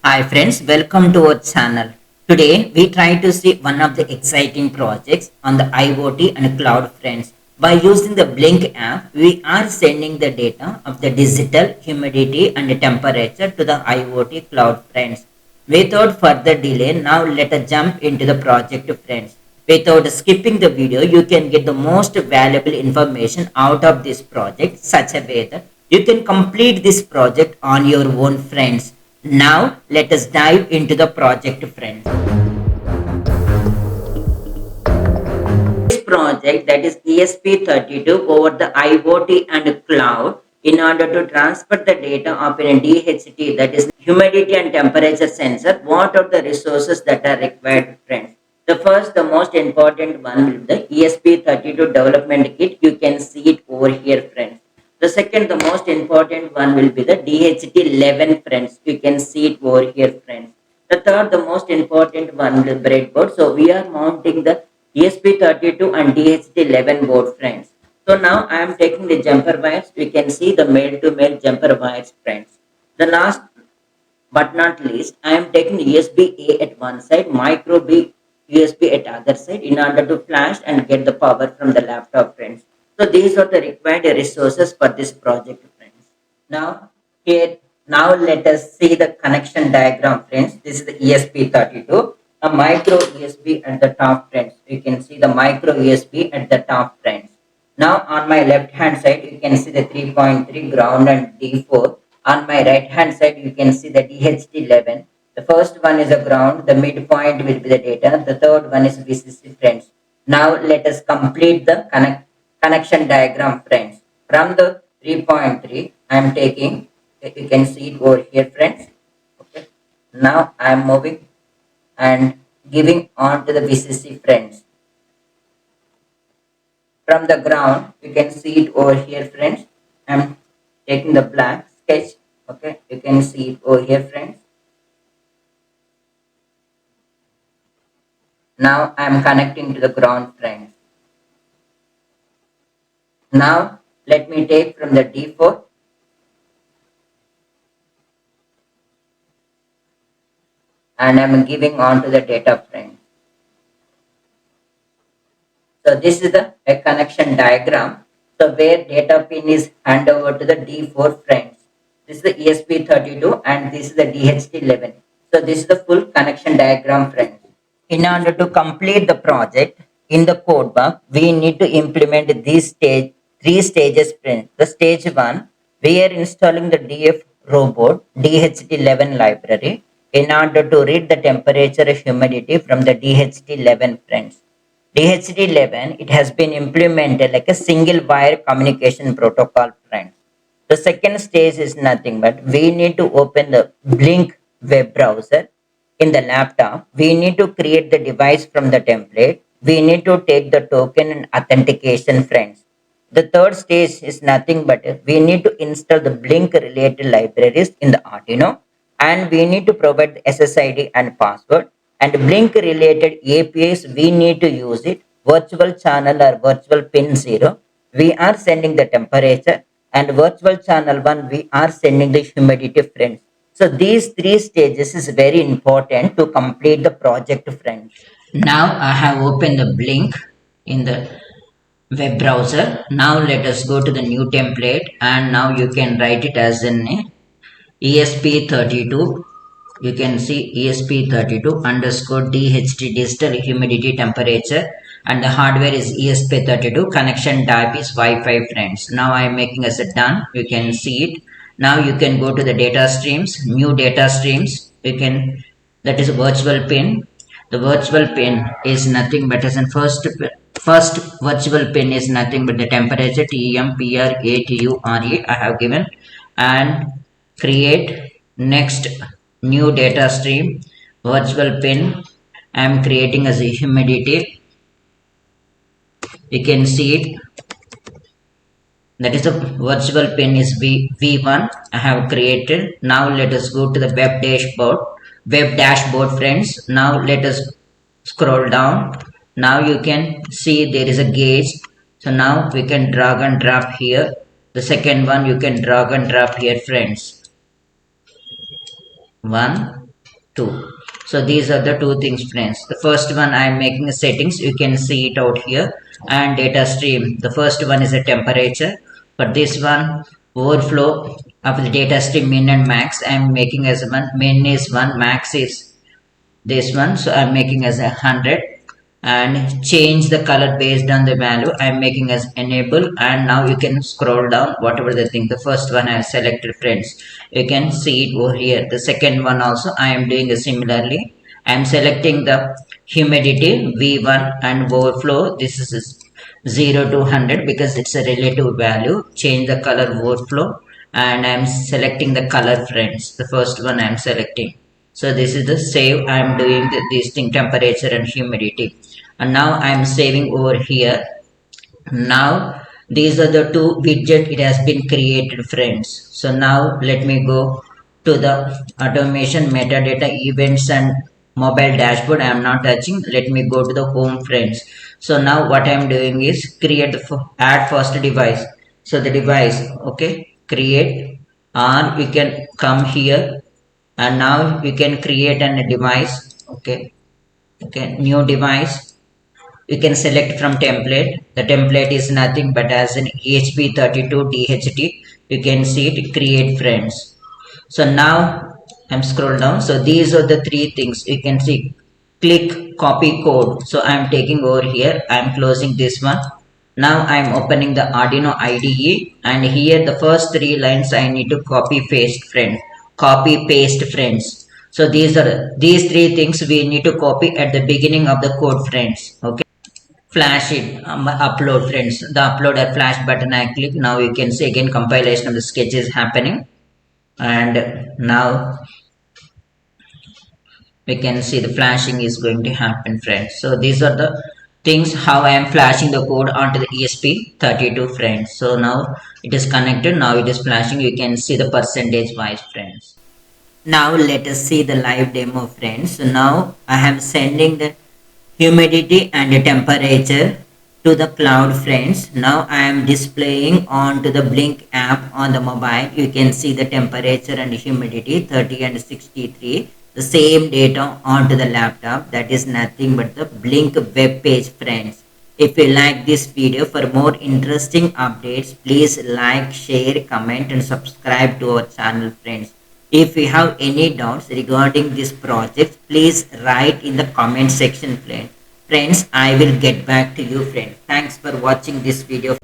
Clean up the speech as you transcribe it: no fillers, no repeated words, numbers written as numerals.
Hi friends, welcome to our channel. Today we try to see one of the exciting projects on the IoT and cloud friends. By using the Blynk app, we are sending the data of the digital humidity and temperature to the IoT cloud friends. Without further delay, now let us jump into the project friends. Without skipping the video, you can get the most valuable information out of this project such a way that you can complete this project on your own friends. Now let us dive into the project friends. This project, that is ESP32 over the IoT and cloud, in order to transfer the data of a DHT, that is humidity and temperature sensor. What are the resources that are required friends? The most important one will be the ESP32 development kit. You can see it over here friends. The second, the most important one will be the DHT11 friends. You can see it over here friends. The third, the most important one will be breadboard. So we are mounting the ESP32 and DHT11 board friends. So now I am taking the jumper wires. We can see the male to male jumper wires friends. The last but not least, I am taking USB A at one side, micro B USB at other side in order to flash and get the power from the laptop friends. So these are the required resources for this project friends. Now here now let us see the connection diagram friends. This is the ESP32, a micro USB at the top friends. You can see the micro USB at the top friends. Now on my left hand side you can see the 3.3 ground and D4. On my right hand side you can see the DHT11. The first one is a ground, the midpoint will be the data, the third one is VCC friends. Now let us complete the connection diagram friends. From the 3.3 I am taking, you can see it over here friends. Okay. Now I am moving and giving on to the VCC friends. From the ground you can see it over here friends. I am taking the black sketch. Okay, you can see it over here friends. Now I am connecting to the ground friends. Now let me take from the D4 and I am giving on to the data friends. So this is a connection diagram. So where data pin is handed over to the D4 friends. This is the ESP32 and this is the DHT11. So this is the full connection diagram friends. In order to complete the project in the code book, we need to implement these three stages friends. The stage 1, we are installing the DF robot DHT11 library in order to read the temperature and humidity from the DHT11 friends. DHT11, it has been implemented like a single wire communication protocol friend. The second stage is nothing but we need to open the Blynk web browser in the laptop. We need to create the device from the template. We need to take the token and authentication friends. The third stage is nothing but we need to install the Blynk related libraries in the Arduino, and we need to provide the SSID and password, and Blynk related APIs we need to use it, virtual channel or virtual pin 0 we are sending the temperature, and virtual channel 1 we are sending the humidity friends. So these three stages is very important to complete the project friends. Now I have opened the Blynk in the web browser. Now let us go to the new template, and now you can write it as an ESP32. You can see ESP32 underscore DHT digital humidity temperature, and the hardware is ESP32. Connection type is Wi-Fi friends. Now I am making as a done. You can see it. Now you can go to the data streams, new data streams. You can, that is a virtual pin. The virtual pin is nothing but as in first virtual pin is nothing but the temperature TMPRATURE I have given, and create next new data stream virtual pin. I am creating as a humidity. You can see it, that is the virtual pin is v1 I have created. Now let us go to the web dashboard friends. Now let us scroll down. Now you can see there is a gauge, so now we can drag and drop here. The second one you can drag and drop here friends. 1, 2. So these are the two things, friends. The first one I am making the settings, you can see it out here, and data stream. The first one is a temperature. For this one, overflow of the data stream min and max I am making as one. Min is 1, max is this one, so I'm making as 100, and change the color based on the value I'm making as enable. And now you can scroll down whatever the thing. The first one I have selected, friends, you can see it over here. The second one also I am doing similarly. I am selecting the humidity v1 and overflow, this is 0 to 100 because it's a relative value. Change the color overflow, and I am selecting the color, friends. The first one I am selecting. So this is the save. I am doing this thing, temperature and humidity, and now I am saving over here. Now these are the two widget it has been created, friends. So now let me go to the automation, metadata, events and mobile dashboard. I am not touching. Let me go to the home, friends. So now what I am doing is create the add first device. So the device, okay, create, or you can come here and now you can create a device. Okay, new device. You can select from template. The template is nothing but as an ESP32 DHT. You can see it, create, friends. So now I'm scroll down. So these are the three things you can see. Click copy code. So I'm taking over here. I'm closing this one. Now I'm opening the Arduino IDE, and here the first 3 lines I need to copy paste, friends. Copy paste, friends. So these 3 things we need to copy at the beginning of the code, friends. Okay, flash it, upload, friends. The upload or flash button I click. Now you can see again compilation of the sketch is happening, and now we can see the flashing is going to happen, friends. So these are the things how I am flashing the code onto the ESP32, friends. So now it is connected. Now it is flashing. You can see the percentage wise, friends. Now let us see the live demo, friends. So now I am sending the humidity and the temperature to the cloud, friends. Now I am displaying onto the Blynk app on the mobile. You can see the temperature and humidity 30 and 63. The same data onto the laptop. That is nothing but the Blynk web page, friends. If you like this video, for more interesting updates, please like, share, comment and subscribe to our channel, friends. If you have any doubts regarding this project, please write in the comment section, friends. I will get back to you, friends. Thanks for watching this video.